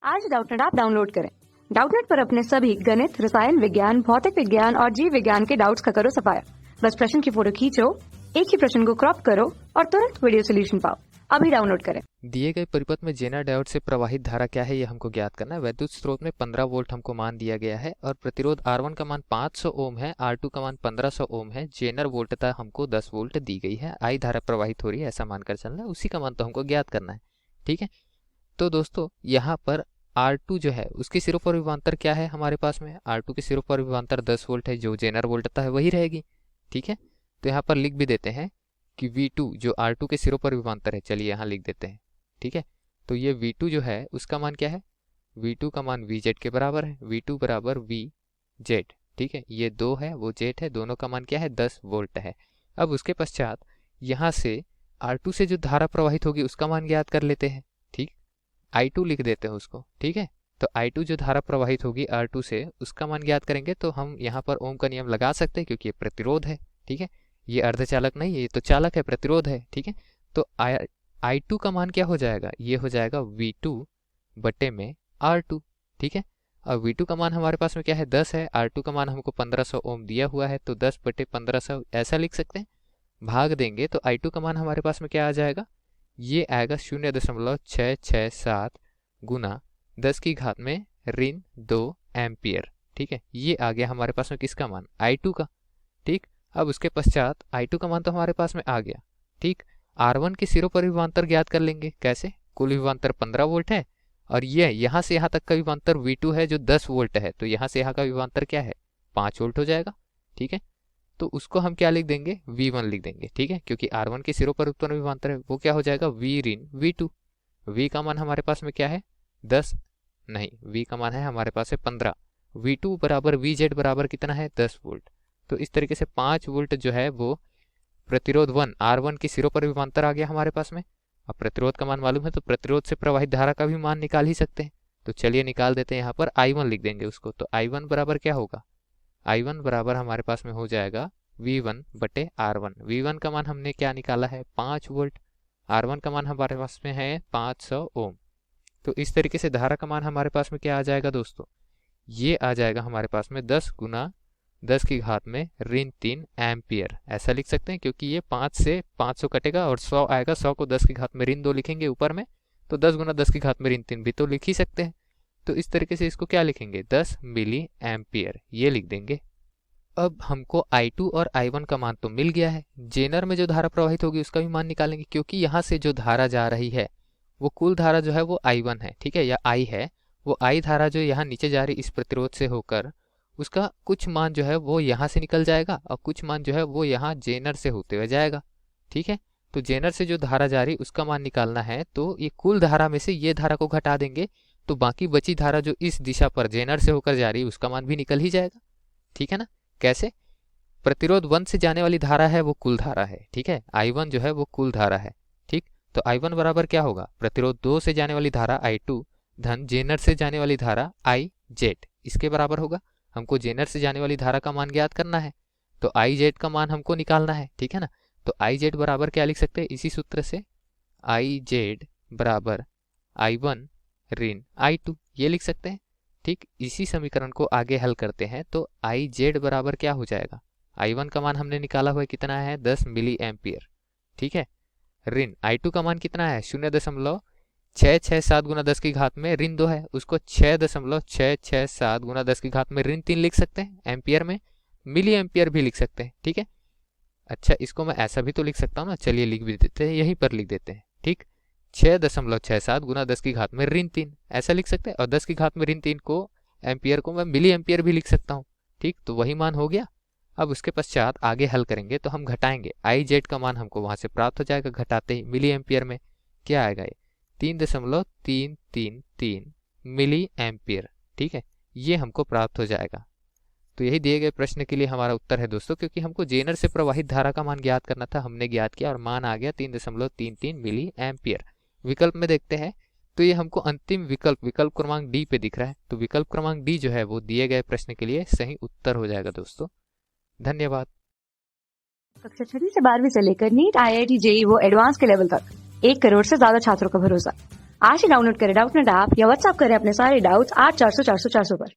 आज Doubtnut app download करें। Doubtnut पर अपने सभी गणित, रसायन विज्ञान, भौतिक विज्ञान और जीव विज्ञान के डाउट्स का करो सफाया। बस प्रश्न की फोटो खींचो, एक ही प्रश्न को क्रॉप करो और तुरंत वीडियो सोल्यूशन पाओ। अभी डाउनलोड करें। दिए गए परिपथ में जेनर डायोड से प्रवाहित धारा क्या है, यह हमको ज्ञात करना है। वैद्युत स्रोत में 15 वोल्ट हमको मान दिया गया है और प्रतिरोध R1 का मान 500 ओम है, R2 का मान 1500 ओम है। जेनर वोल्टता हमको 10 वोल्ट दी गई है। आई धारा प्रवाहित हो रही है ऐसा मानकर चलना है, उसी का मान तो हमको ज्ञात करना है। ठीक है, तो दोस्तों यहाँ पर R2 जो है उसके सिरों पर विभवांतर क्या है हमारे पास में, R2 के सिरों पर विभवांतर 10 वोल्ट है, जो जेनर वोल्टता है वही रहेगी। ठीक है, तो यहाँ पर लिख भी देते हैं कि V2 जो R2 के सिरों पर विभवांतर है, चलिए यहाँ लिख देते हैं। ठीक है, तो ये V2 जो है उसका मान क्या है, V2 का मान VZ के बराबर है, V2 बराबर VZ। ठीक है, ये 2 है वो Z है, दोनों का मान क्या है 10 वोल्ट है। अब उसके पश्चात यहाँ से R2 से जो धारा प्रवाहित होगी उसका मान ज्ञात कर लेते हैं। ठीक, I2 लिख देते हैं उसको। ठीक है, तो I2 जो धारा प्रवाहित होगी R2 से उसका मान ज्ञात करेंगे तो हम यहाँ पर ओम का नियम लगा सकते हैं क्योंकि ये प्रतिरोध है। ठीक है, ये अर्धचालक नहीं है, ये तो चालक है, प्रतिरोध है। ठीक है, तो I2 का मान क्या हो जाएगा, ये हो जाएगा V2 बटे में R2। ठीक है, और V2 का मान हमारे पास में क्या है 10 है, R2 का मान हमको 1500 ओम दिया हुआ है, तो 10 बटे 1500 ऐसा लिख सकते हैं। भाग देंगे तो I2 का मान हमारे पास में क्या आ जाएगा, ये आएगा 0.667 गुना 10 की घात में ऋण 2 एम्पियर। ठीक है, ये आ गया हमारे पास में किसका मान, I2 का। ठीक, अब उसके पश्चात I2 का मान तो हमारे पास में आ गया। ठीक, R1 के सिरों पर विभवांतर ज्ञात कर लेंगे। कैसे, कुल विभवांतर 15 वोल्ट है और ये यहाँ से यहाँ तक का विभवांतर V2 है जो 10 वोल्ट है, तो यहाँ से यहाँ का विभवांतर क्या है 5 वोल्ट हो जाएगा। ठीक है, तो उसको हम क्या लिख देंगे, V1 लिख देंगे। ठीक है, क्योंकि R1 के सिरों पर उत्पन्न विभवांतर है वो क्या हो जाएगा V ऋण V2। V का मान हमारे पास में क्या है 10, नहीं V का मान है हमारे पास है 15। V2 बराबर VZ बराबर कितना है 10 वोल्ट। तो इस तरीके से 5 वोल्ट जो है वो प्रतिरोध 1 R1 के सिरों पर विभवांतर आ गया हमारे पास में। अब प्रतिरोध का मान मालूम है तो प्रतिरोध से प्रवाहित धारा का भी मान निकाल ही सकते हैं। तो चलिए निकाल देते हैं, यहाँ पर I1 लिख देंगे उसको। तो I1 बराबर क्या होगा, I1 बराबर हमारे पास में हो जाएगा V1 बटे R1। V1 का मान हमने क्या निकाला है 5 वोल्ट, R1 का मान हमारे पास में है 500 ओम। तो इस तरीके से धारा का मान हमारे पास में क्या आ जाएगा दोस्तों, ये आ जाएगा हमारे पास में 10 गुना 10 की घात में ऋण 3 एम्पियर। ऐसा लिख सकते हैं क्योंकि ये 5 से 500 कटेगा और 100 आएगा, 100 को 10 की घात में ऋण 2 लिखेंगे ऊपर में, तो 10 गुना 10 की घात में ऋण 3 भी तो लिख ही सकते हैं। तो इस तरीके से इसको क्या लिखेंगे 10 मिली एम्पियर, ये लिख देंगे। अब हमको I2 और I1 का मान तो मिल गया है। जेनर में जो धारा प्रवाहित होगी उसका भी मान निकालेंगे, क्योंकि यहाँ से जो धारा जा रही है वो कुल धारा जो है वो I1 है। ठीक है, या I है, वो I धारा जो यहाँ नीचे जा रही इस प्रतिरोध से होकर उसका कुछ मान जो है वो यहाँ से निकल जाएगा और कुछ मान जो है वो यहाँ जेनर से होते हुए जाएगा। ठीक है, तो जेनर से जो धारा जा रही उसका मान निकालना है तो ये कुल धारा में से ये धारा को घटा देंगे तो बाकी बची धारा जो इस दिशा पर जेनर से होकर जा रही है उसका मान भी निकल ही जाएगा। ठीक है ना, कैसे, प्रतिरोध 1 से जाने वाली धारा है वो कुल धारा है। ठीक है, I1 जो है वो कुल धारा है। ठीक, तो I1 बराबर क्या होगा, प्रतिरोध 2 से जाने वाली धारा I2 धन जेनर से जाने वाली धारा IZ, इसके बराबर होगा। हमको जेनर से जाने वाली धारा का मान ज्ञात करना है तो IZ का मान हमको निकालना है। ठीक है ना, तो IZ बराबर क्या लिख सकते हैं इसी सूत्र से, IZ बराबर I1 ऋण I2, ये लिख सकते हैं। ठीक, इसी समीकरण को आगे हल करते हैं तो IZ बराबर क्या हो जाएगा, I1 का मान हमने निकाला हुआ है कितना है 10 मिली एम्पियर। ठीक है, ऋण I2 का मान कितना है 0.667 गुना 10 की घात में ऋण 2 है, उसको 6.667 गुना 10 की घात में ऋण 3 लिख सकते हैं एम्पियर में, मिली एम्पियर भी लिख सकते हैं। ठीक है, अच्छा इसको मैं ऐसा भी तो लिख सकता हूँ ना, चलिए लिख भी देते हैं, यहीं पर लिख देते हैं। ठीक, 6.67 गुना 10 की घात में ऋण 3 ऐसा लिख सकते हैं, और 10 की घात में ऋण 3 को एम्पियर को मैं मिली एम्पियर भी लिख सकता हूँ। ठीक, तो वही मान हो गया। अब उसके पश्चात आगे हल करेंगे तो हम घटाएंगे, IZ का मान हमको वहां से प्राप्त हो जाएगा घटाते ही, मिली एम्पियर में क्या आएगा ये 3.333 मिली एम्पियर। ठीक है, ये हमको प्राप्त हो जाएगा। तो यही दिए गए प्रश्न के लिए हमारा उत्तर है दोस्तों, क्योंकि हमको जेनर से प्रवाहित धारा का मान ज्ञात करना था, हमने ज्ञात किया और मान आ गया 3.33 मिली एम्पियर। विकल्प में देखते हैं तो ये हमको अंतिम विकल्प क्रमांक डी पे दिख रहा है, तो विकल्प क्रमांक डी जो है वो दिए गए प्रश्न के लिए सही उत्तर हो जाएगा दोस्तों। धन्यवाद। कक्षा 6 से 12वीं से लेकर नीट, IIT, JEE वो एडवांस के लेवल तक 1 करोड़ से ज्यादा छात्रों का भरोसा। आज ही डाउनलोड करें डाउटनेट ऐप या व्हाट्सएप करें अपने सारे डाउट्स 8400 400 400 पर।